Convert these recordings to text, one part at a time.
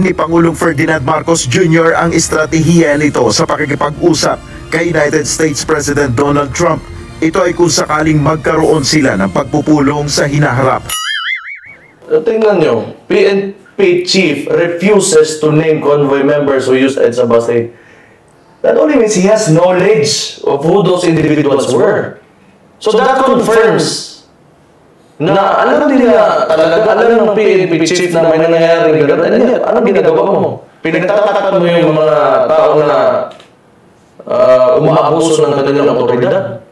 Ni Pangulong Ferdinand Marcos Jr. ang estratehiya nito sa pakikipag-usap kay United States President Donald Trump. Ito ay kung sakaling magkaroon sila ng pagpupulong sa hinaharap. Tingnan nyo, PNP chief refuses to name convoy members who used EDSA bus aid. That only means he has knowledge of who those individuals were. So that confirms na alam nila talaga, alam ng PNP chief na may nangyayaring gano'n. And yet, anong ginagawa mo? Pinagtatakan mo yung mga tao na umaabuso ng kanilang otoridad.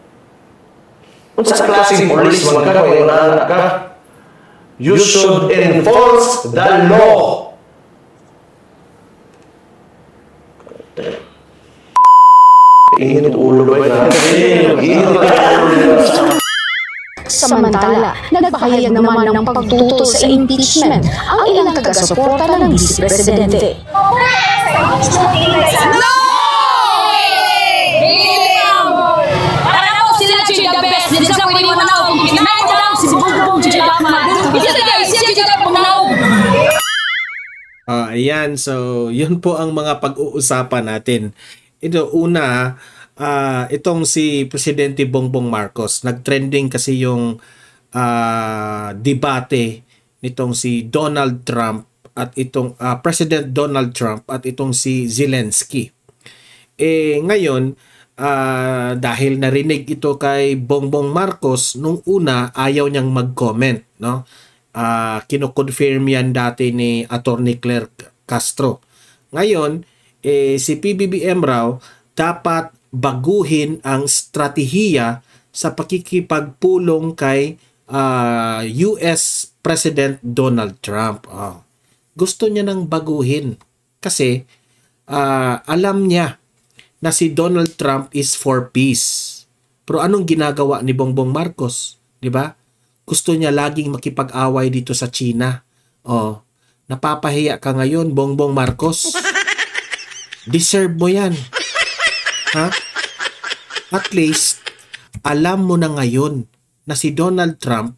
Kung sa klaseng police man ka, kung inaanak ka, you should enforce the law. Init ulo ba yan? Init ulo. Samantala, nagpahayag naman ng pagtutol sa impeachment ang ilang taga-suporta ng Vice Presidente. No! Ayan, so yun po ang mga pag-uusapan natin. Ito, una, itong si Presidente Bongbong Marcos, nagtrending kasi yung debate nitong si Donald Trump at itong President Donald Trump at itong si Zelensky. Ngayon, dahil narinig ito kay Bongbong Marcos, nung una ayaw niyang mag-comment, no? Kino-confirm yan dati ni Attorney Claire Castro. Ngayon, si PBBM raw dapat baguhin ang strategiya sa pakikipagpulong kay US President Donald Trump. Gusto niya nang baguhin kasi alam niya na si Donald Trump is for peace. Pero anong ginagawa ni Bongbong Marcos? 'Di ba? Gusto niya laging makipag-away dito sa China. Napapahiya ka ngayon, Bongbong Marcos. Deserve mo yan. Ha? At least, alam mo na ngayon na si Donald Trump,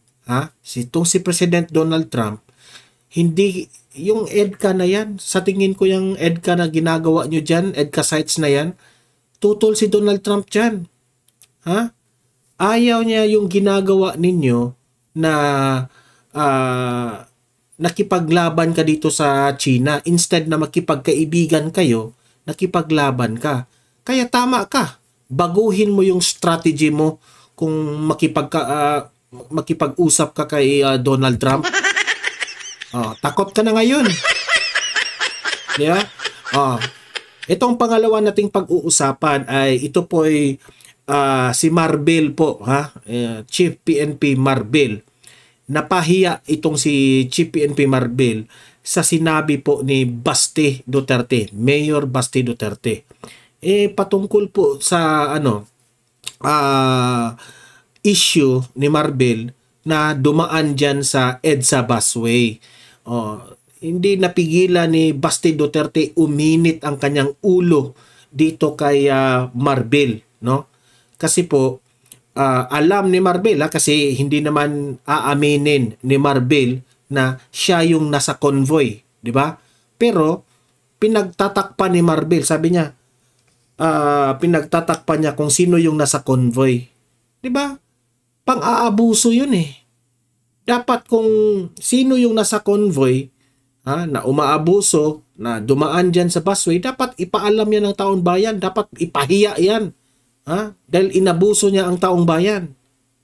si President Donald Trump, hindi, yung EDCA na yan, sa tingin ko yung EDCA na ginagawa nyo dyan, EDCA sites na yan, tutol si Donald Trump dyan. Ha? Ayaw niya yung ginagawa ninyo na nakipaglaban ka dito sa China. Instead na makipagkaibigan kayo, nakipaglaban ka. Kaya tama ka. Baguhin mo yung strategy mo kung makipag-usap ka kay Donald Trump. Takot ka na ngayon. Yeah? Itong pangalawa nating pag-uusapan ay ito po ay si Marbil po, Chief PNP Marbil. Napahiya itong si Chief PNP Marbil sa sinabi po ni Basti Duterte, Mayor Basti Duterte. Patungkol po sa issue ni Marbil na dumaan dyan sa EDSA busway. Hindi napigilan ni Basti Duterte, uminit ang kanyang ulo dito kay Marbil, no? Kasi po alam ni Marbil, kasi hindi naman aaminin ni Marbil na siya yung nasa convoy, di ba? Pero pinagtatakpan ni Marbil, sabi niya, pinagtatakpan niya kung sino yung nasa convoy. Di ba? Pang-aabuso yun eh. Dapat kung sino yung nasa convoy, na umaabuso, na dumaan dyan sa busway, dapat ipaalam yan ng taong bayan. Dapat ipahiya yan. Dahil inabuso niya ang taong bayan.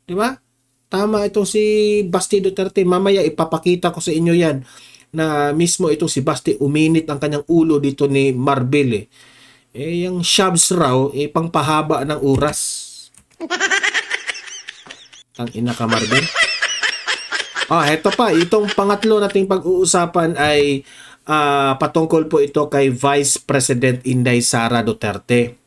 Di ba? Tama itong si Basti Duterte. Mamaya ipapakita ko sa inyo yan na mismo itong si Basti uminit ang kanyang ulo dito ni Marbil. Yung shabs raw, pangpahaba ng oras. Ang ina ka, Marbil. Heto pa. Itong pangatlo nating pag-uusapan ay patungkol po ito kay Vice President Inday Sara Duterte.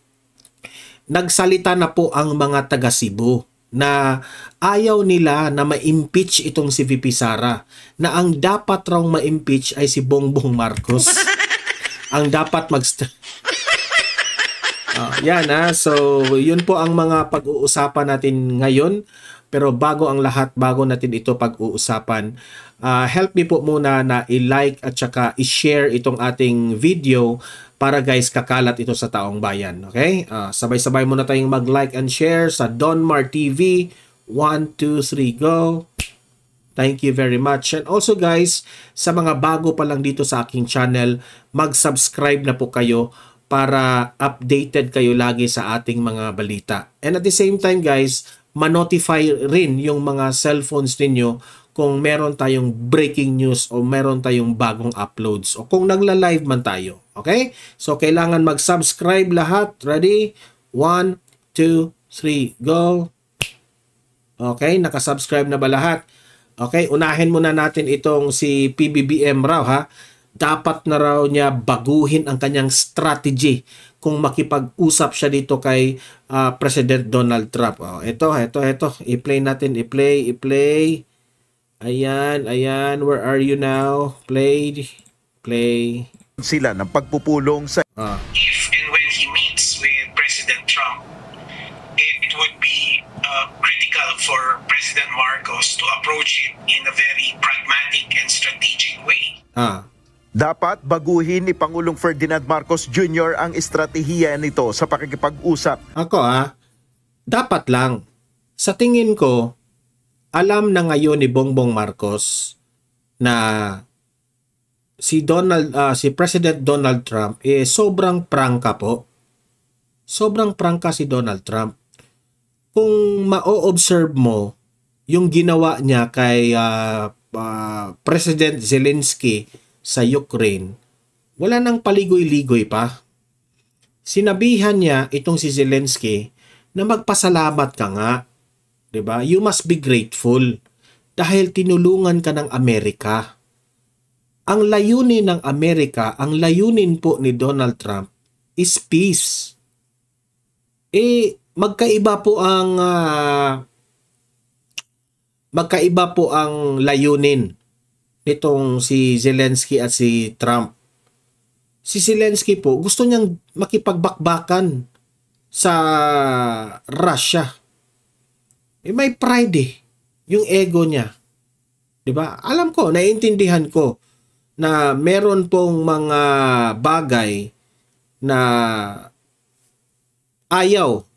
Nagsalita na po ang mga taga Cebu na ayaw nila na ma-impeach itong si VP Sara, na ang dapat raw ma-impeach ay si Bongbong Marcos. Ang dapat yan so yun po ang mga pag-uusapan natin ngayon. Pero bago ang lahat, bago natin ito pag-uusapan, help me po muna na i-like at saka i-share itong ating video para guys kakalat ito sa taong bayan. Okay? Sabay-sabay muna tayong mag-like and share sa Donmar TV. 1, 2, 3, go! Thank you very much. And also guys, sa mga bago pa lang dito sa aking channel, mag-subscribe na po kayo para updated kayo lagi sa ating mga balita. And at the same time guys, ma-notify rin yung mga cellphones ninyo kung meron tayong breaking news o meron tayong bagong uploads o kung nagla-live man tayo. Okay? So, kailangan mag-subscribe lahat. Ready? 1, 2, 3, go! Okay? Nakasubscribe na ba lahat? Okay? Unahin muna natin itong si PBBM raw ha. Dapat na raw niya baguhin ang kanyang strategy kung makipag-usap siya dito kay President Donald Trump. Ito. I-play natin. I-play. Ayan. Where are you now? Play. Sila ng pagpupulong sa If and when he meets with President Trump, it would be critical for President Marcos to approach it in a very pragmatic and strategic way. dapat baguhin ni Pangulong Ferdinand Marcos Jr. ang estratehiya nito sa pakikipag-usap. Ako dapat lang. Sa tingin ko, alam na ngayon ni Bongbong Marcos na si President Donald Trump sobrang prangka po. Sobrang prangka si Donald Trump. Kung ma-observe mo yung ginawa niya kay President Zelensky sa Ukraine, wala nang paligoy-ligoy pa. Sinabihan niya itong si Zelensky na magpasalamat ka nga. 'Di ba? You must be grateful dahil tinulungan ka ng Amerika. Ang layunin ng Amerika, ang layunin po ni Donald Trump is peace. Magkaiba po ang layunin nitong si Zelensky at si Trump. Si Zelensky po gusto niyang makipagbakbakan sa Russia. May pride yung ego niya. 'Di ba? Alam ko, naiintindihan ko na meron pong mga bagay na ayaw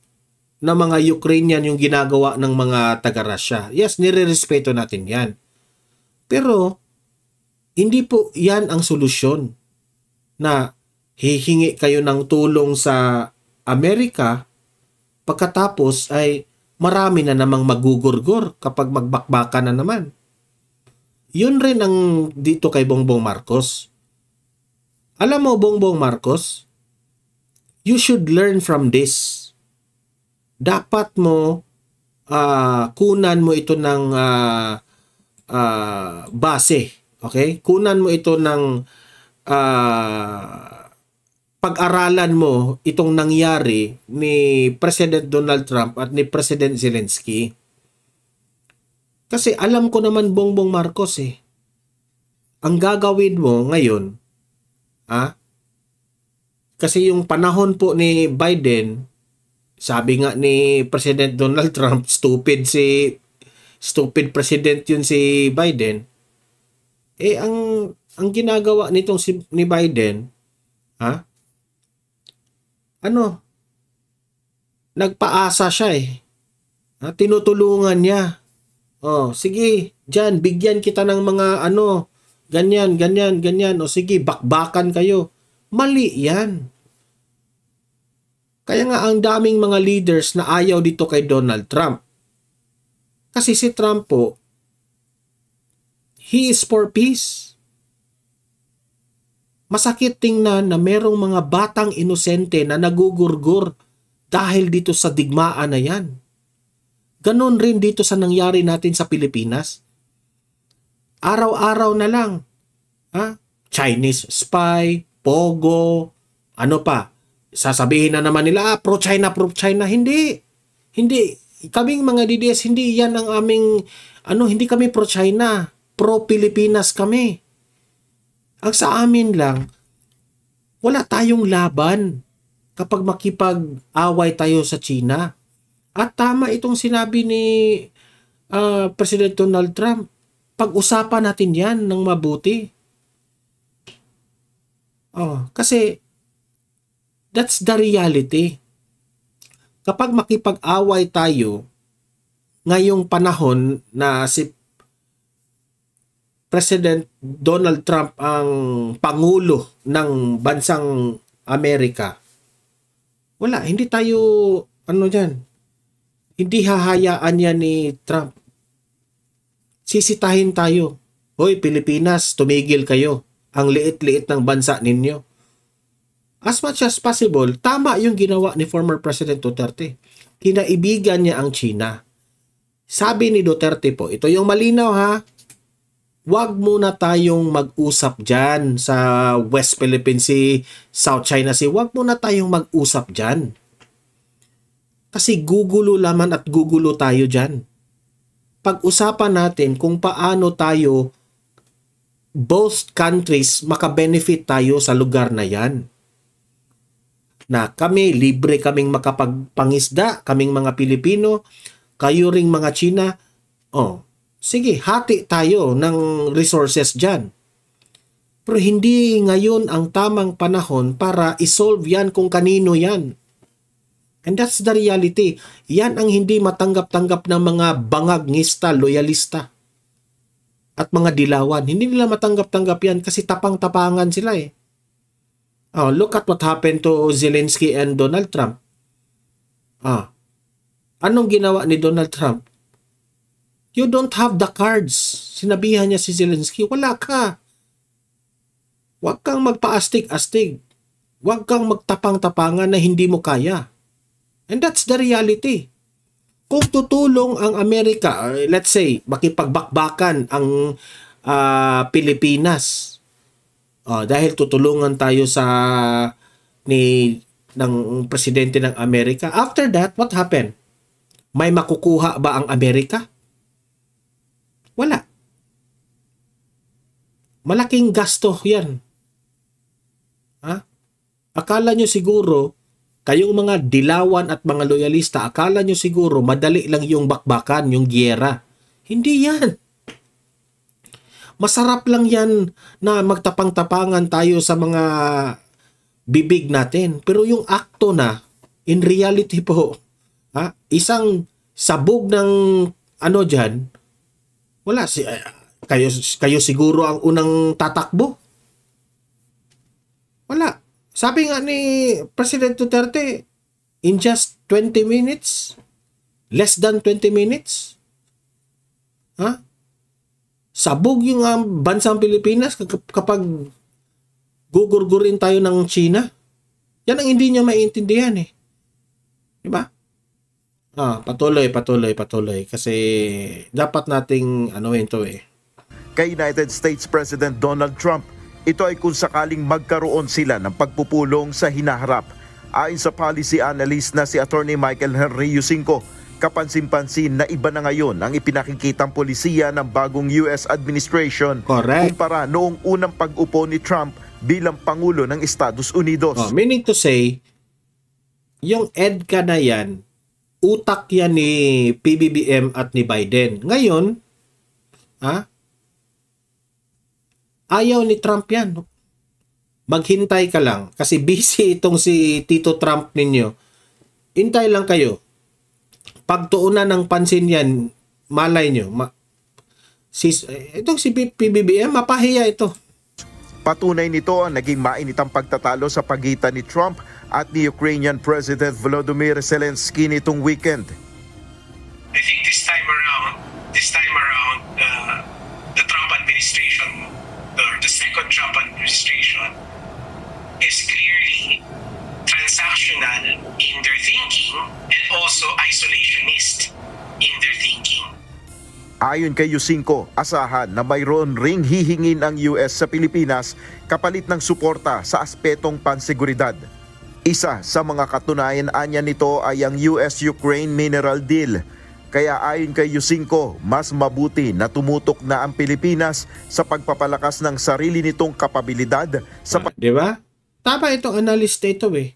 na mga Ukrainian yung ginagawa ng mga taga-Russia. Yes, nirerespeto natin yan. Pero, hindi po yan ang solusyon na hihingi kayo ng tulong sa Amerika pagkatapos ay marami na namang magugurgur kapag magbakbaka na naman. Yun rin ang dito kay Bongbong Marcos. Alam mo, Bongbong Marcos, you should learn from this. Dapat mo kunan mo ito ng base. Okay? Kunan mo ito ng pag-aralan mo itong nangyari ni President Donald Trump at ni President Zelensky. Kasi alam ko naman Bongbong Marcos ang gagawin mo ngayon, kasi yung panahon po ni Biden, sabi nga ni President Donald Trump, stupid president yun si Biden. Ang ginagawa nitong ni Biden, nagpaasa siya tinutulungan niya. Sige, diyan bigyan kita ng mga ganyan. O sige, bakbakan kayo. Mali yan. Kaya nga ang daming mga leaders na ayaw dito kay Donald Trump. Kasi si Trump po, he is for peace. Masakit tingnan na merong mga batang inosente na nagugurgur dahil dito sa digmaan na yan. Ganon rin dito sa nangyari natin sa Pilipinas. Araw-araw na lang. Chinese spy, Pogo, ano pa. Sasabihin na naman nila, pro-China. Hindi. Kaming mga DDS, hindi yan ang aming, hindi kami pro-China. Pro-Pilipinas kami. Ang sa amin lang, wala tayong laban kapag makipag-away tayo sa China. At tama itong sinabi ni President Donald Trump. pag-usapan natin yan ng mabuti. Kasi that's the reality. Kapag makipag-away tayo ngayong panahon na si President Donald Trump ang pangulo ng bansang Amerika, wala, hindi tayo hindi hahayaan yan ni Trump. Sisitahin tayo. Hoy, Pilipinas, tumigil kayo. Ang liit-liit ng bansa ninyo. As much as possible, tama yung ginawa ni former President Duterte. Kinaibigan niya ang China. Sabi ni Duterte po, ito yung malinaw ha, wag muna tayong mag-usap dyan sa West Philippine Sea, South China Sea. Wag muna tayong mag-usap dyan. Kasi gugulo laman at gugulo tayo dyan. Pag-usapan natin kung paano tayo, both countries, makabenefit tayo sa lugar na yan. Na kami, libre kaming makapagpangisda, kaming mga Pilipino, kayo ring mga China, sige, hati tayo ng resources dyan. Pero hindi ngayon ang tamang panahon para isolve yan kung kanino yan. And that's the reality. Yan ang hindi matanggap-tanggap ng mga bangagngista, loyalista, at mga dilawan. Hindi nila matanggap-tanggap yan kasi tapang-tapangan sila eh. Look at what happened to Zelensky and Donald Trump. Anong ginawa ni Donald Trump? You don't have the cards. Sinabihan niya si Zelensky, wala ka. Huwag kang magpa-astig-astig. Huwag kang magtapang-tapangan na hindi mo kaya. And that's the reality. Kung tutulong ang Amerika, let's say, makipagbakbakan ang Pilipinas, dahil tutulungan tayo ng presidente ng Amerika, after that, what happened? May makukuha ba ang Amerika? Wala. Malaking gasto yan. Akala nyo siguro, kayong mga dilawan at mga loyalista, akala nyo siguro madali lang yung bakbakan, yung giyera. Hindi yan. Masarap lang yan na magtapang-tapangan tayo sa mga bibig natin. Pero yung akto na, in reality po, isang sabog ng dyan, wala. Kayo siguro ang unang tatakbo. Wala. Sabi nga ni President Duterte, in just 20 minutes, less than 20 minutes, sabog yung bansang Pilipinas kapag gugurgurin tayo ng China. Yan ang hindi niya maintindihan eh. Diba? Patuloy. Kasi dapat nating ito eh. Kay United States President Donald Trump, ito ay kung sakaling magkaroon sila ng pagpupulong sa hinaharap. Ayon sa policy analyst na si Attorney Michael Henry Yusinko, kapansin-pansin na iba na ngayon ang ipinakikitang polisiya ng bagong US administration. Correct. Kumpara noong unang pag-upo ni Trump bilang Pangulo ng Estados Unidos. Meaning to say, yung EDCA na yan, utak yan ni PBBM at ni Biden. Ngayon, ayaw ni Trump yan. Maghintay ka lang. Kasi busy itong si Tito Trump ninyo. Hintay lang kayo. Pagtuunan ng pansin yan, malay nyo. Itong si PBBM, mapahiya ito. Patunay nito ang naging mainitang pagtatalo sa pagitan ni Trump at ni Ukrainian President Volodymyr Zelensky nitong weekend. I think this time around, the Trump administration, or the second Trump administration, is clearly transactional in their thinking and also isolationist in their thinking. Ayon kay Yusinko, asahan na mayroon ring hihingin ang US sa Pilipinas kapalit ng suporta sa aspetong panseguridad. Isa sa mga katunayan anya nito ay ang US-Ukraine mineral deal. Kaya ayon kay Yusinko, mas mabuti na tumutok na ang Pilipinas sa pagpapalakas ng sarili nitong kapabilidad sa diba? Tama itong analyst ito eh.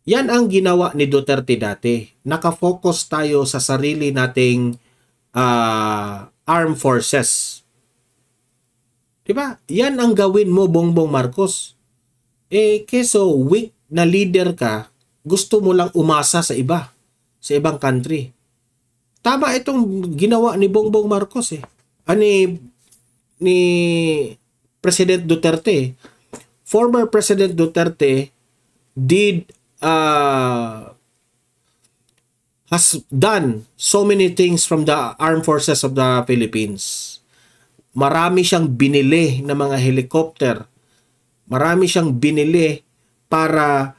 Yan ang ginawa ni Duterte dati. Nakafocus tayo sa sarili nating armed forces. Diba? Yan ang gawin mo, Bongbong Marcos. Keso weak na leader ka, gusto mo lang umasa sa iba, sa ibang country. Tama itong ginawa ni Bongbong Marcos ni President Duterte. Former President Duterte has done so many things from the armed forces of the Philippines. Marami siyang binili ng mga helicopter. Marami siyang binili para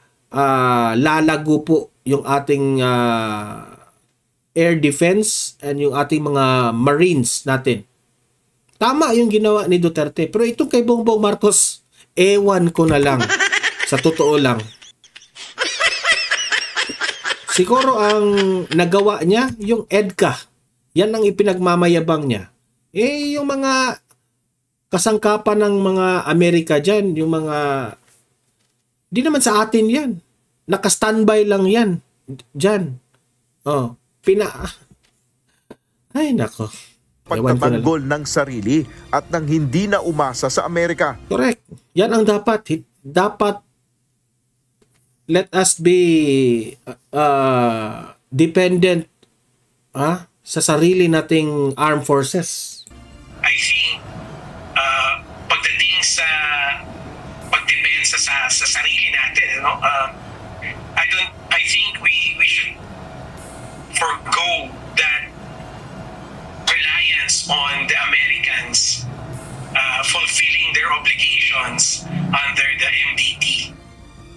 lalago po yung ating air defense and yung ating mga marines natin. Tama yung ginawa ni Duterte. Pero itong kay Bongbong Marcos, ewan ko na lang. Sa totoo lang. Siguro ang nagawa niya, yung EDCA. Yan ang ipinagmamayabang niya. Yung mga kasangkapan ng mga Amerika dyan, yung mga... Di naman sa atin yan. Naka-standby lang yan. Dyan. Ay, nako. Pagtatanggol ng sarili at nang hindi na umasa sa Amerika. Correct. Yan ang dapat. Dapat let us be dependent sa sarili nating armed forces. I think pagdating sa pagdepensa sa sarili natin, I think we should forgo that reliance on the Americans fulfilling their obligations under the MDT.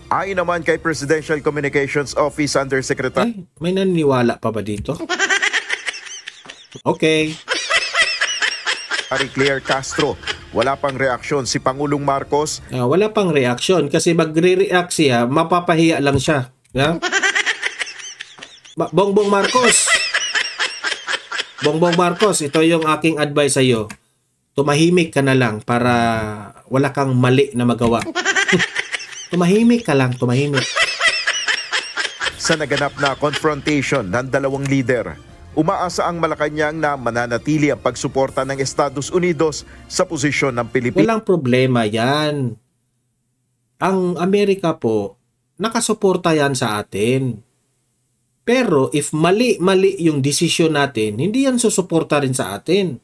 Ayon naman kay Presidential Communications Office Undersecretary may naniniwala pa ba dito? Okay. Claire Castro, wala pang reaksyon si Pangulong Marcos. Wala pang reaksyon kasi magre-react siya, mapapahiya lang siya. Bongbong Marcos, ito yung aking advice sa iyo. Tumahimik ka na lang para wala kang mali na magawa. Tumahimik ka lang, tumahimik. Sa naganap na confrontation ng dalawang lider, umaasa ang Malacanang na mananatili ang pagsuporta ng Estados Unidos sa posisyon ng Pilipinas. Walang problema yan. Ang Amerika po, nakasuporta yan sa atin. Pero if mali yung desisyon natin, hindi yan susuporta rin sa atin.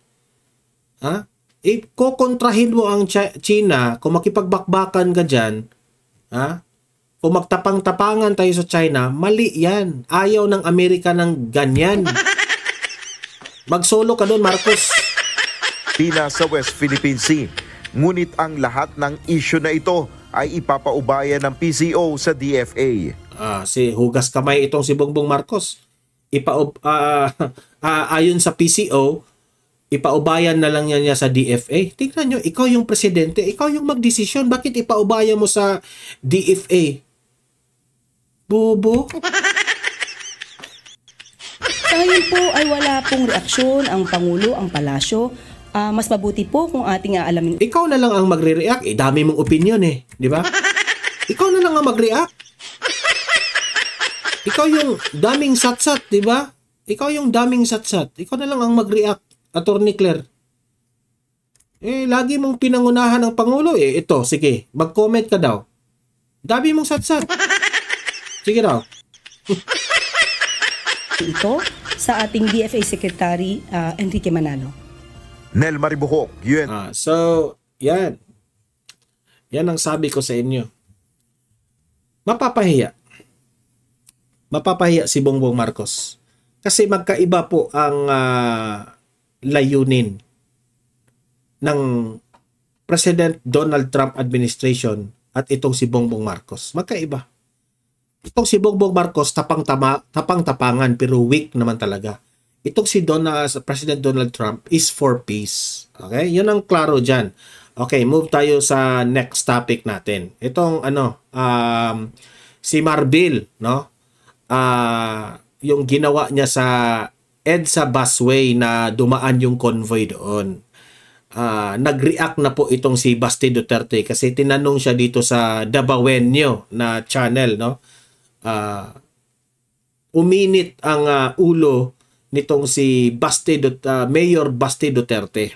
Kokontrahin mo ang China, kung makipagbakbakan ka dyan, kung magtapang-tapangan tayo sa China, mali yan. Ayaw ng Amerika ng ganyan. Magsolo ka doon, Marcos. Sa West Philippine Sea. Ngunit ang lahat ng issue na ito ay ipapaubayan ng PCO sa DFA. Si hugas kamay itong si Bongbong Marcos. Ayon sa PCO, ipaubayan na lang niya sa DFA. Tingnan nyo, ikaw yung presidente, ikaw yung magdesisyon. Bakit ipaubayan mo sa DFA? Bobo. Sa ngayon po ay wala pong reaksyon ang Pangulo, ang Palasyo. Mas mabuti po kung ating aalamin. Ikaw na lang ang magre-react. Dami mong opinion di ba? Ikaw na lang ang mag-react. Ikaw yung daming satsat, di ba? Ikaw yung daming satsat. Ikaw na lang ang mag-react, Attorney Claire. Lagi mong pinangunahan ng Pangulo. Ito, sige, mag-comment ka daw. Dami mong satsat. Sige daw. Ito sa ating DFA Secretary Enrique Manalo. Nel Maribuhok, yun. So, yan. Yan ang sabi ko sa inyo. Mapapahiya si Bongbong Marcos. Kasi magkaiba po ang layunin ng President Donald Trump administration at itong si Bongbong Marcos. Magkaiba. Itong si Bongbong Marcos tapang-tapangan pero weak naman talaga. Itong si President Donald Trump is for peace. Okay? Yun ang klaro dyan. Okay, move tayo sa next topic natin. Itong si Marbil, no? Yung ginawa niya sa EDSA busway na dumaan yung convoy doon. Nag-react na po itong si Basti Duterte kasi tinanong siya dito sa Dabawenyo na channel, no? Uminit ang ulo nitong si Mayor Baste Duterte.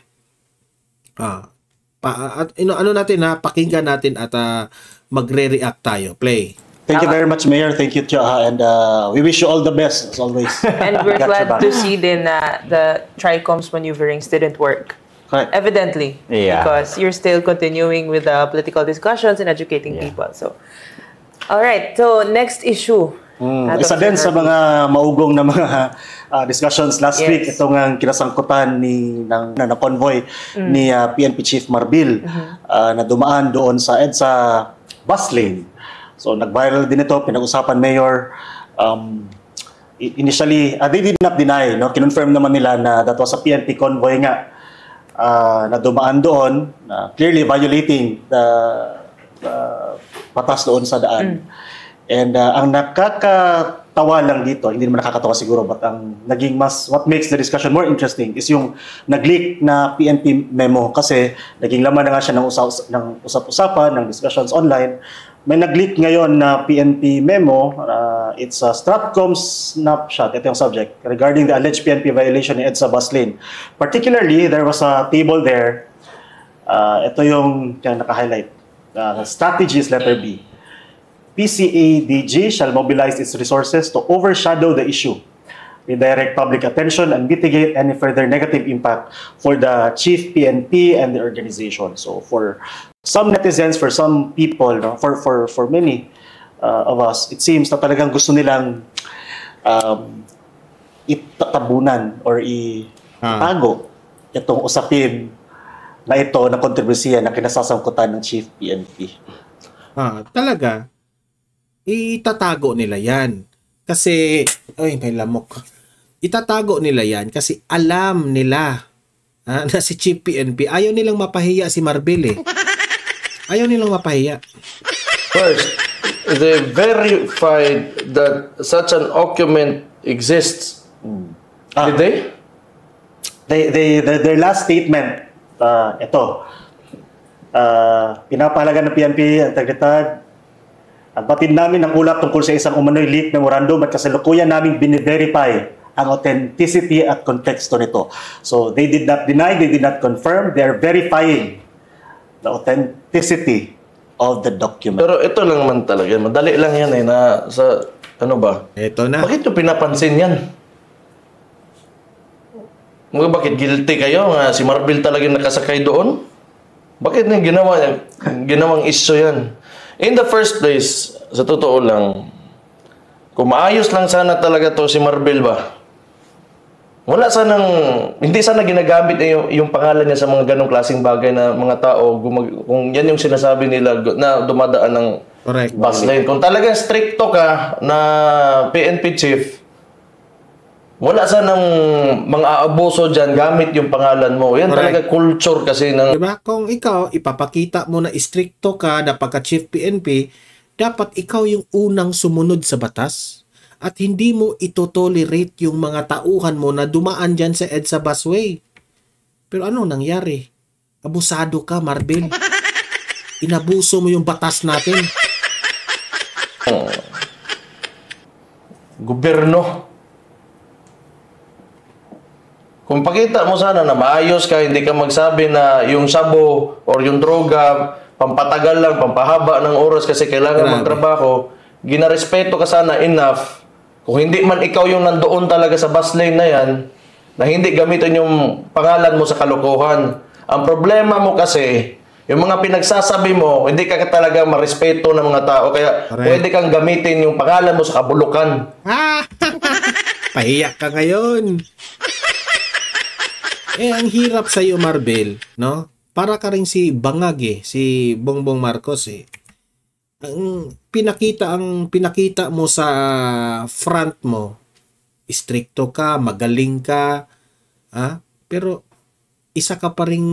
Ano natin pakinggan natin at magre-react tayo. Play. Thank you very much, Mayor. Thank you, Tioha. And we wish you all the best, as always. And we're Got your glad back. to see then the TRICOM's maneuverings didn't work. Correct. Evidently. Yeah. Because you're still continuing with the political discussions and educating people. So, all right. So, next issue. Isa din sa mga maugong na mga discussions last week, itong kinasangkutan na convoy ni PNP Chief Marbil na dumaan doon sa EDSA bus lane. So nag-viral din ito, pinag-usapan Mayor. Initially, they did not deny, no? Kinonfirm naman nila na that was a PNP convoy nga na dumaan doon, clearly violating the batas doon sa daan. And ang nakakatawa lang dito, hindi naman nakakatawa siguro, but ang naging what makes the discussion more interesting is yung nag-leak na PNP memo kasi naging laman na nga siya ng usap-usapan, ng discussions online. May nag-leak ngayon na PNP memo, it's a Stratcom snapshot, ito yung subject, regarding the alleged PNP violation in EDSA bus lane. Particularly, there was a table there, ito yung naka-highlight, strategies letter B. PCADG shall mobilize its resources to overshadow the issue, redirect public attention, and mitigate any further negative impact for the Chief PNP and the organization. So for some netizens, for some people, no, for many of us, it seems na talagang gusto nilang itatabunan or itago itong usapin na ito na kontribusiya na kinasasangkutan ng Chief PNP. Talaga? Itatago nila yan. Kasi, may lamok. Itatago nila yan kasi alam nila na si Chief PNP, ayaw nilang mapahiya si Marbil Ayaw nilang mapahiya. First, they verified that such an document exists. Did they? Their last statement, ito, pinapahalagan ng PNP ang integridad. At batid namin ang ulat tungkol sa isang umano'y leak memorandum at kasalukuyan namin bine-verify ang authenticity at konteksto nito. So they did not deny, they did not confirm, they are verifying the authenticity of the document. Pero ito lang man talaga, madali lang yan na sa, ano ba? Ito na. Bakit yung pinapansin yan? Bakit guilty kayo nga si Marbil talaga nakasakay doon? Bakit na ginawang issue yan? In the first place, sa totoo lang, kung maayos lang sana talaga to si Marbil ba, hindi sana ginagamit yung pangalan niya sa mga ganong klaseng bagay na mga tao, kung yan yung sinasabi nila na dumadaan ng bus lane. Kung talagang stricto ka na PNP chief, wala sanang mga aabuso dyan gamit yung pangalan mo. Yan talaga culture kasi ng... Diba? Kung ikaw, ipapakita mo na istrikto ka na pagka-Chief PNP, dapat ikaw yung unang sumunod sa batas at hindi mo itotolerate yung mga tauhan mo na dumaan dyan sa EDSA busway. Pero ano nangyari? Abusado ka, Marbil. Inabuso mo yung batas natin. Gobyerno. Kung pakita mo sana na maayos ka, hindi ka magsabi na yung sabo or yung droga, pampatagal lang, pampahaba ng oras kasi kailangan magtrabaho, ginarespeto ka sana enough. Kung hindi man ikaw yung nandoon talaga sa bus lane na yan, na hindi gamitin yung pangalan mo sa kalokohan. Ang problema mo kasi, yung mga pinagsasabi mo, hindi ka talaga marespeto ng mga tao, kaya pwede kang gamitin yung pangalan mo sa kabulukan. Pahiya ka ngayon. Ang hirap sa iyo, Marbil, no? Para ka rin si Bangag si Bongbong Marcos Ang pinakita mo sa front mo, stricto ka, magaling ka, pero isa ka pa ring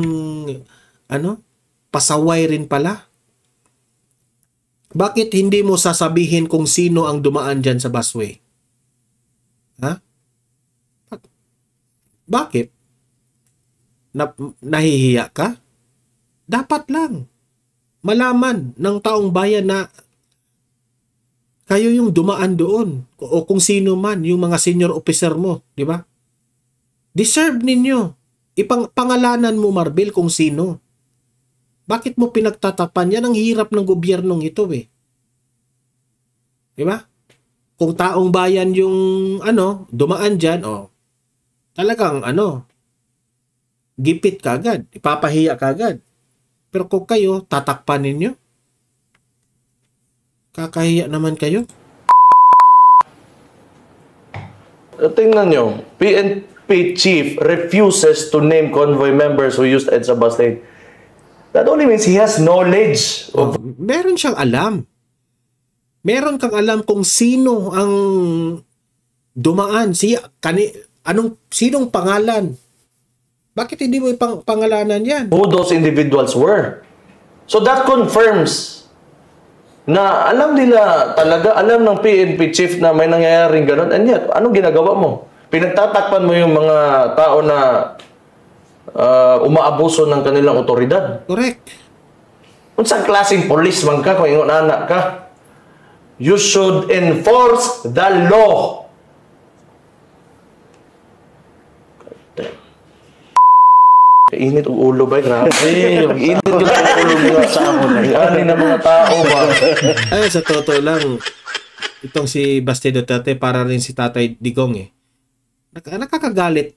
pasaway rin pala. Bakit hindi mo sasabihin kung sino ang dumaan dyan sa busway? Bakit? Nahihiya ka? Dapat lang malaman ng taong bayan na kayo yung dumaan doon o kung sino man yung mga senior officer mo, di ba? Deserve ninyo. Pangalanan mo, Marbil, kung sino. Bakit mo pinagtatapan? Yan ang hirap ng gobyernong ito eh. Diba? Kung taong bayan yung dumaan dyan, talagang gipit kagad, ipapahiya kagad. Pero kung kayo, tatakpan ninyo, kakahiya naman kayo. Tingnan nyo, PNP chief refuses to name convoy members who used EDSA bus lane. That only means he has knowledge of... Meron siyang alam. Meron kang alam kung sino ang dumaan. Sinong pangalan? Bakit hindi mo pangalanan yan? Who those individuals were. So that confirms na alam nila talaga, alam ng PNP chief na may nangyayaring ganun. And yet, anong ginagawa mo? Pinagtatakpan mo yung mga tao na umaabuso ng kanilang otoridad. Correct. Unsang klaseng police man ka kung ingon anak ka? You should enforce the law. Init ang ulo ba? Grabe. Init yung ulo mga tao. Ani na mga tao ba? Ay, sa totoo lang, itong si Basti Duterte para rin si Tatay Digong eh. Nakakagalit.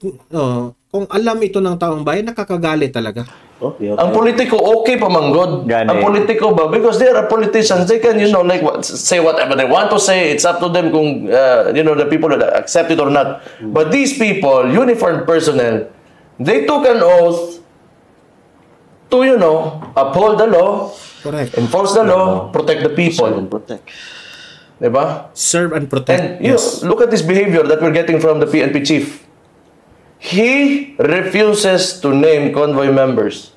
Kung alam ito ng taong bayan, nakakagalit talaga. Okay. Ang politiko, okay pa manggod. Ang politiko ba? Because they are politicians. They can, say whatever they want to say. It's up to them kung, the people that accept it or not. But these people, uniformed personnel, they took an oath to, uphold the law, correct, enforce the law, protect the people. Serve and protect. Diba? Serve and protect. And look at this behavior that we're getting from the PNP chief. He refuses to name convoy members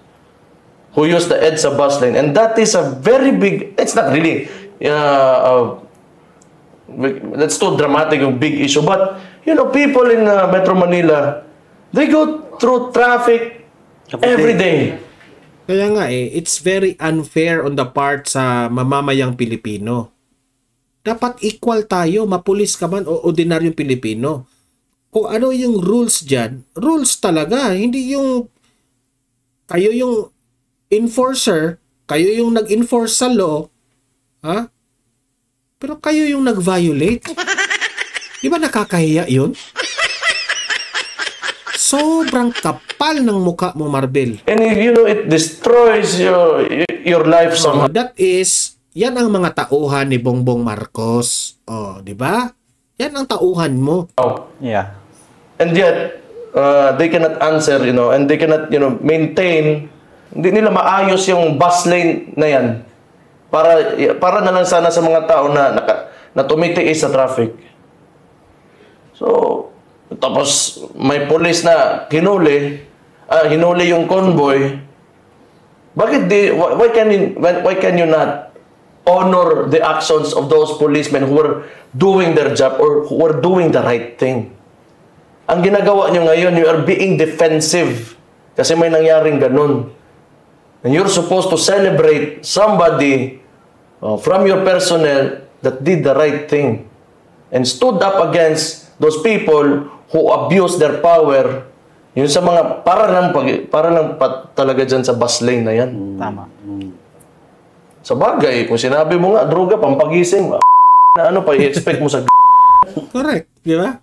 who use the EDSA bus lane. And that is a very big, it's not really, that's too dramatic, a big issue. But, people in Metro Manila, they go through traffic every day. Kaya nga it's very unfair on the part sa mamamayang Pilipino. Dapat equal tayo, mapulis ka man o ordinaryong Pilipino. Kung ano yung rules dyan, rules talaga. Hindi yung kayo yung enforcer, kayo yung nag-enforce sa law, ha? Pero kayo yung nag-violate. Di ba nakakahiya yun? Sobrang kapal ng muka mo, Marbil. And it destroys your life somehow. That is, yan ang mga tauhan ni Bongbong Marcos. Di ba? Yan ang tauhan mo. Yeah. And yet, they cannot answer, and they cannot, maintain. Hindi nila maayos yung bus lane na yan. Para na lang sana sa mga tao na tumitiis sa traffic. So, tapos may police na hinuli yung convoy. Why can you not honor the actions of those policemen who were doing their job or who were doing the right thing? Ang ginagawa nyo ngayon, you are being defensive kasi may nangyaring ganun. And you're supposed to celebrate somebody from your personnel that did the right thing and stood up against those people who abuse their power. Yun sa mga, para lang talaga dyan sa bus lane na yan. Tama. Sa bagay, kung sinabi mo nga, droga, pampagising, na ano pa, i-expect mo sa Correct, di ba?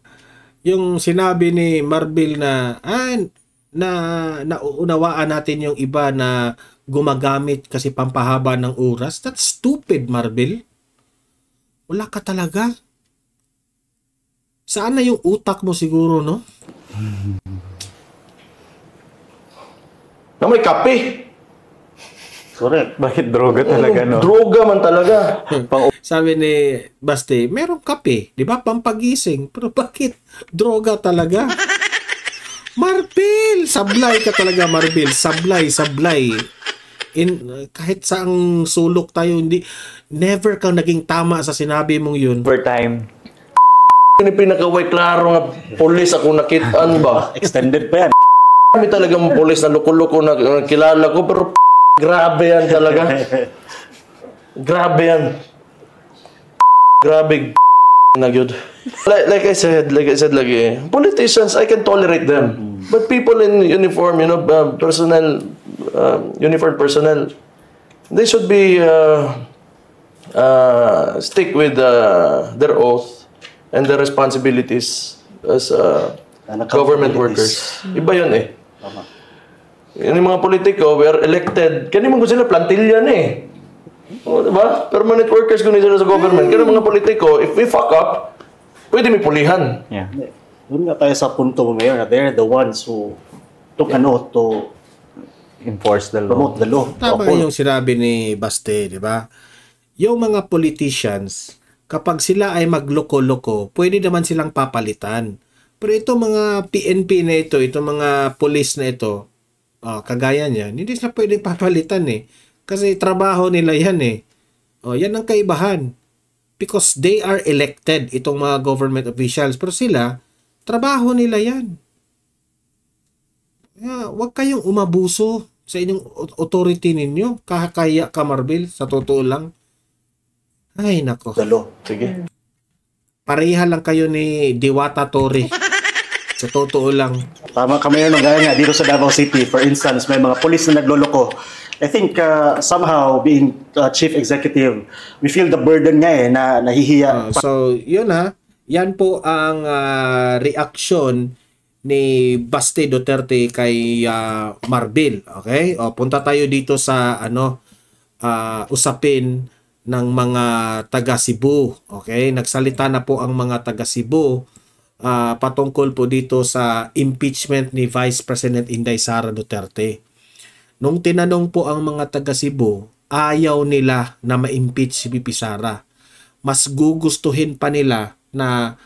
Yung sinabi ni Marbil na nauunawaan natin yung iba na gumagamit kasi pampahaba ng oras. That's stupid, Marbil. Wala ka talaga. Saan na yung utak mo siguro, no? Na may kape. Correct. Bakit droga talaga, no? Droga man talaga. Sabi ni Basti, merong kape, di ba? Pampagising. Pero bakit droga talaga? Marbil! Sablay ka talaga, Marbil. Sablay. Kahit saang sulok tayo, never kang naging tama sa sinabi mong yun. Overtime. Ini pinakaway klaro nga pulis ako nakitaan ba? Extended pa yan. Kami talagang pulis na loko-loko na kilala ko, pero grabe yan talaga. Grabe yan. Grabe. na good. Like I said lagi, politicians, I can tolerate them. But people in uniform, personnel, uniform personnel, they should be stick with their oath and their responsibilities as government workers. Iba yun eh. Yung mga politiko, we are elected. Kaya naman ko sila, plantilyan eh. O, diba? Permanent workers kung sila sa government. Kaya mga politiko, if we fuck up, pwede may pulihan. Yeah. Doon nga tayo sa punto mo, Mayor, na they're the ones who took an oath to enforce the law. promote the law. Tama yung sinabi ni Baste, di ba? Yung mga politicians, kapag sila ay magloko-loko, pwede naman silang papalitan. Pero itong mga PNP na ito, itong mga police na ito, kagaya niyan, hindi sila pwedeng papalitan eh. Kasi trabaho nila yan eh. Yan ang kaibahan. Because they are elected, itong mga government officials. Pero sila, trabaho nila yan. Huwag kayong umabuso sa inyong authority ninyo. Kakaya ka, Marbil, sa totoo lang. Ay, nako. Dalo. Sige. Pareha lang kayo ni Diwata Torre. Sa totoo lang. Tama ka, Mayor, gaya nga dito sa Davao City. For instance, may mga police na nagloloko. I think somehow being chief executive, we feel the burden nga na nahihiya. So, yun yan po ang reaksyon ni Baste Duterte kay Marbil. Okay? Punta tayo dito sa usapin ng mga taga Cebu. Okay? Nagsalita na po ang mga taga Cebu patungkol po dito sa impeachment ni Vice President Inday Sara Duterte. Nung tinanong po ang mga taga Cebu, ayaw nila na ma-impeach si VP Sara. Mas gugustuhin pa nila na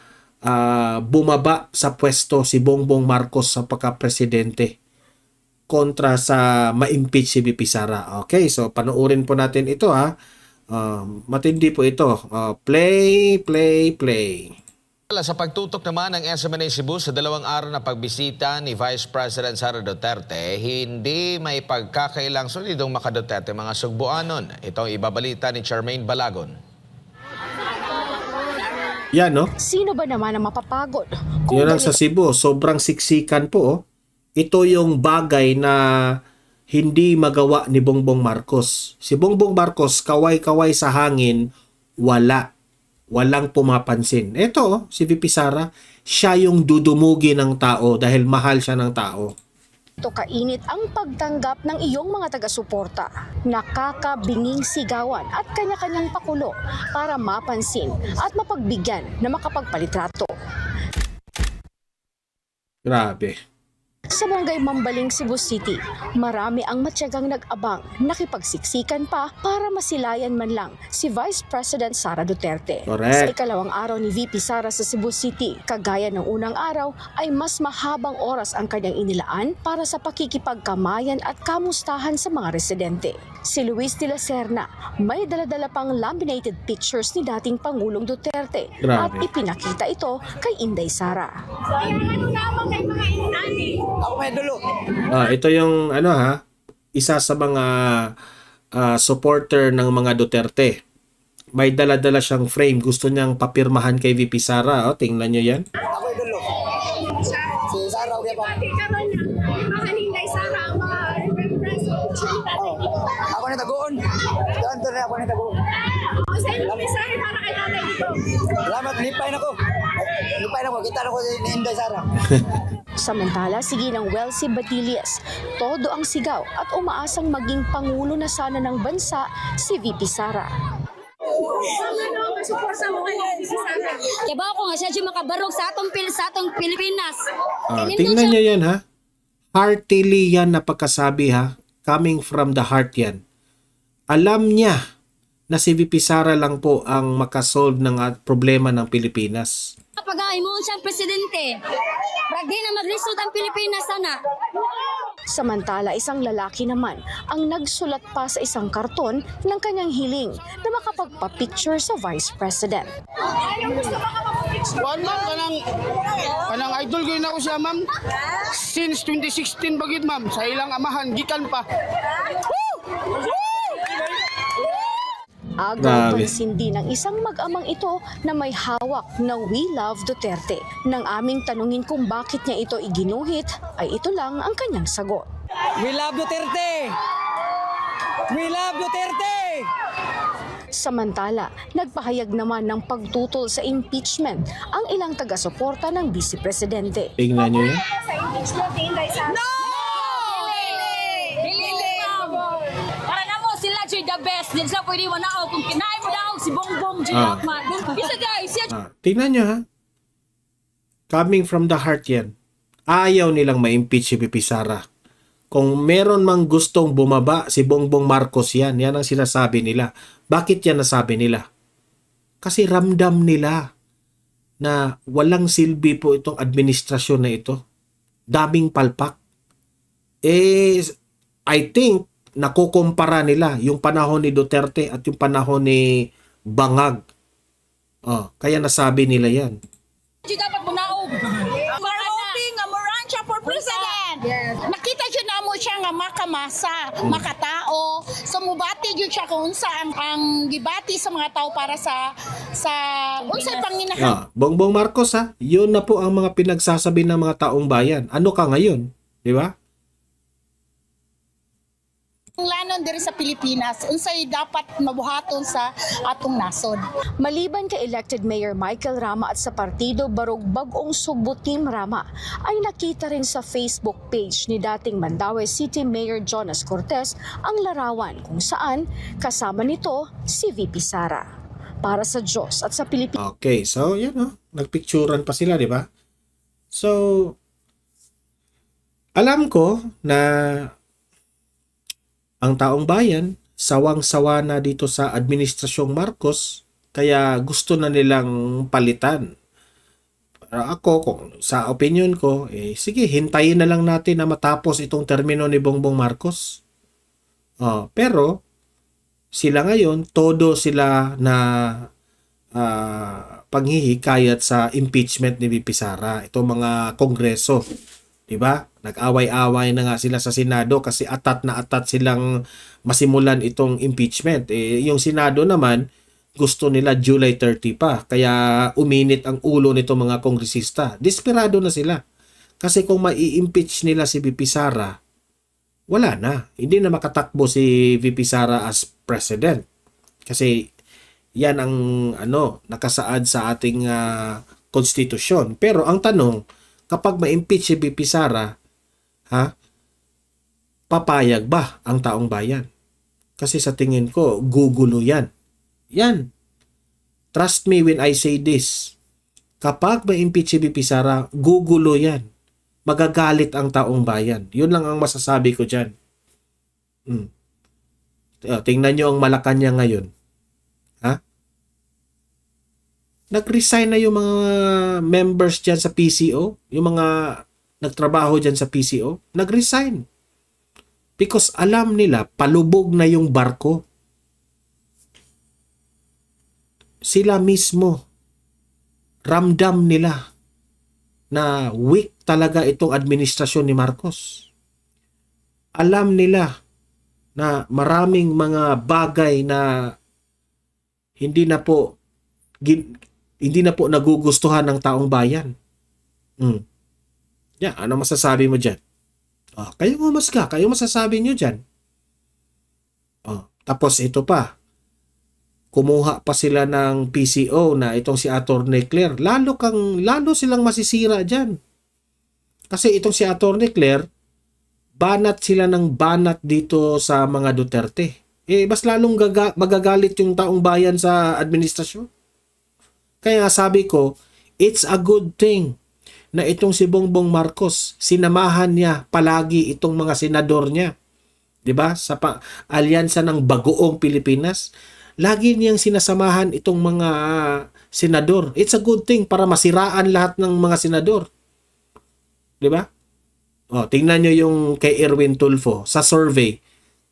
bumaba sa pwesto si Bongbong Marcos sa pagka-presidente kontra sa ma-impeach si VP Sara. Okay, so panoorin po natin ito matindi po ito. Play. Sa pagtutok naman ng SMNA Cebu sa 2 araw na pagbisita ni Vice President Sara Duterte, hindi may pagkakailang solidong maka-Duterte mga Sugbuanon. Ito ang ibabalita ni Charmaine Balagon. Yan, no? Sino ba naman ang mapapagod? Yun lang sa Cebu, sobrang siksikan po. Ito yung bagay na hindi magawa ni Bongbong Marcos. Si Bongbong Marcos, kaway-kaway sa hangin, walang pumapansin. Ito, si VP Sara, siya yung dudumugi ng tao dahil mahal siya ng tao. Ito kainit ang pagtanggap ng iyong mga taga-suporta. Nakakabinging sigawan at kanya-kanyang pakulo para mapansin at mapagbigyan na makapagpalitrato. Grabe. Sa Barangay Mambaling, Cebu City, marami ang matyagang nag-abang, nakipagsiksikan pa para masilayan man lang si Vice President Sara Duterte. Correct. Sa ikalawang araw ni VP Sara sa Cebu City, kagaya ng unang araw ay mas mahabang oras ang kanyang inilaan para sa pakikipagkamayan at kamustahan sa mga residente. Si Luis de la Serna may daladala pang laminated pictures ni dating Pangulong Duterte. Grabe. At ipinakita ito kay Inday Sara. Ito yung isa sa mga supporter ng mga Duterte. May dala-dala siyang frame. Gusto niyang papirmahan kay VP Sara. Tingnan niyo yan. Ako dulo. Si Sara, ulit pa. Ako na tagoon. Ganto na ako na tagoon. Salamat, lipay na ko. Kita na ko ni Inday Sara. Samantala, sige ng Welsie Badillas, todo ang sigaw at umaasang maging Pangulo na sana ng bansa si VP Sara. Kaya ba ako nga siya makabarog sa atong Pilipinas. Tingnan niyo yan Heartily yan na pagkasabi coming from the heart yan. Alam niya na si VP Sara lang po ang makasolve ng problema ng Pilipinas. Pag-ay mo siyang presidente, bragdi na mag-result ang Pilipinas sana. Samantala, isang lalaki naman ang nagsulat pa sa isang karton ng kanyang hiling na makapagpa-picture sa Vice President. Ma'am, kanang idol ko na ko siya, ma'am. Since 2016 bagid, ma'am. Sa ilang amahan, gikan pa. Agaw pansin din ng isang mag-amang ito na may hawak na We Love Duterte. Nang aming tanungin kung bakit niya ito iginuhit, ay ito lang ang kanyang sagot. We love Duterte! We love Duterte! Samantala, nagpahayag naman ng pagtutol sa impeachment ang ilang taga-suporta ng Vice Presidente. Tingnan niyo yan. No! Para na mo sila the best. Din sa pwede mo na kung kinain mo daw si Bongbong Ginokman. Isa guys, tingnan niyo ha. Coming from the heart yan. Ayaw nilang ma-impeach si VP Sara. Kung meron mang gustong bumaba si Bongbong Marcos yan, yan ang sinasabi nila. Bakit yan nasabi nila? Kasi ramdam nila na walang silbi po itong administrasyon na ito. Daming palpak. I think nakukumpara nila yung panahon ni Duterte at yung panahon ni Bangag. Kaya nasabi nila yan. dapat mo naog. Hoping nga mo run siya for president. Yes. Nakita siya na mo siya nga makamasa, makatao. So mubati yun siya kung saan ang gibati sa mga tao para sa unsay panginahan. Bongbong Marcos yun na po ang mga pinagsasabi ng mga taong bayan. Ano ka ngayon? Di ba? Ang lanon diri sa Pilipinas, unsay dapat mabuhaton sa atong nasod. Maliban kay elected Mayor Michael Rama at sa partido Barog Bagong Sugbo Team Rama, ay nakita rin sa Facebook page ni dating Mandaue City Mayor Jonas Cortez ang larawan kung saan kasama nito si VP Sara. Para sa Diyos at sa Pilipinas. Okay, so yan nagpicturan pa sila, di ba? So, alam ko na ang taong bayan, sawang-sawa na dito sa Administrasyong Marcos, kaya gusto na nilang palitan. Pero ako, sa opinion ko, sige, hintayin na lang natin na matapos itong termino ni Bongbong Marcos. Pero, sila ngayon, todo sila na panghihikayat sa impeachment ni VP Sara. Itong mga kongreso. Diba? Nag-away-away na nga sila sa Senado kasi atat na atat silang masimulan itong impeachment. Yung Senado naman, gusto nila July 30 pa. Kaya uminit ang ulo nito mga kongresista. Desperado na sila. Kasi kung mai-impeach nila si VP Sara, wala na. Hindi na makatakbo si VP Sara as president. Kasi yan ang nakasaad sa ating konstitusyon. Pero ang tanong, kapag ma-impeach si VP Sara, papayag ba ang taong bayan? Kasi sa tingin ko, gugulo yan. Yan. Trust me when I say this. Kapag ma-impeach si VP Sara, gugulo yan. Magagalit ang taong bayan. Yun lang ang masasabi ko dyan. Tingnan nyo ang Malacanang ngayon. Nag-resign na yung mga members dyan sa PCO, yung mga nagtrabaho dyan sa PCO, nag-resign. Because alam nila, palubog na yung barko. Sila mismo, ramdam nila na weak talaga itong administrasyon ni Marcos. Alam nila na maraming mga bagay na hindi na po nagugustuhan ng taong bayan. Ano masasabi mo dyan? Kayo umasga, kayo masasabi nyo dyan. Tapos ito pa, kumuha pa sila ng PCO na itong si Atty. Claire. Lalo silang masisira dyan. Kasi itong si Atty. Claire, banat sila ng banat dito sa mga Duterte. Mas lalong magagalit yung taong bayan sa administrasyon. Kaya sabi ko, it's a good thing na itong si Bongbong Marcos, sinamahan niya palagi itong mga senador niya. 'Di ba? Sa alyansa ng Bagoong Pilipinas, lagi niyang sinasamahan itong mga senador. It's a good thing para masiraan lahat ng mga senador. 'Di ba? Tingnan niyo yung kay Erwin Tulfo sa survey.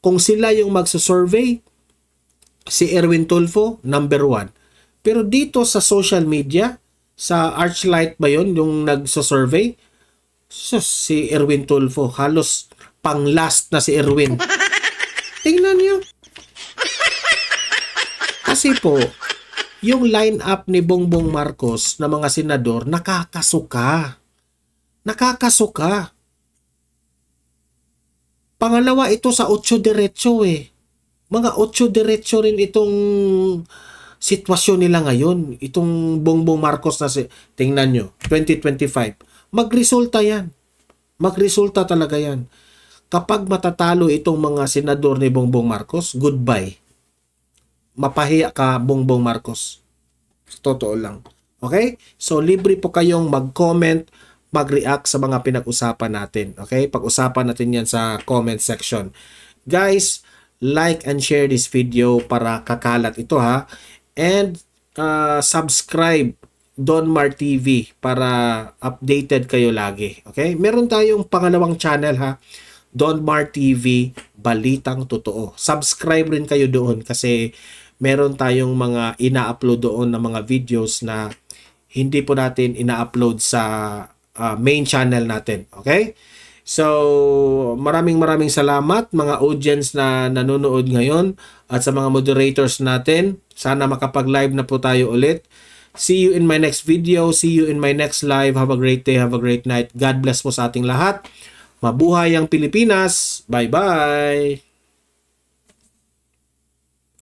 Kung sila yung magso-survey, si Erwin Tulfo, number 1. Pero dito sa social media, sa Archlight ba yun, yung nagso-survey, si Erwin Tulfo, halos pang-last na si Erwin. Tingnan niyo. Kasi po, yung line-up ni Bongbong Marcos na mga senador, nakakasuka. Nakakasuka. Pangalawa, ito sa 8 diretso eh. Mga 8 diretso rin itong sitwasyon nila ngayon. Itong Bongbong Marcos na tingnan nyo, 2025. Magresulta yan. Magresulta talaga yan. Kapag matatalo itong mga senador ni Bongbong Marcos, goodbye. Mapahiya ka, Bongbong Marcos. Totoo lang. Okay? So, libre po kayong mag-comment, mag-react sa mga pinag-usapan natin. Okay? Pag-usapan natin yan sa comment section. Guys, like and share this video para kakalat ito ha. And subscribe Donmar TV para updated kayo lagi. Okay? Meron tayong pangalawang channel ha. Donmar TV, Balitang Totoo. Subscribe rin kayo doon kasi meron tayong mga ina-upload doon na mga videos na hindi po natin ina-upload sa main channel natin. Okay? So, maraming salamat mga audience na nanonood ngayon at sa mga moderators natin. Sana makapag-live na po tayo ulit. See you in my next video. See you in my next live. Have a great day. Have a great night. God bless po sa ating lahat. Mabuhay ang Pilipinas. Bye-bye!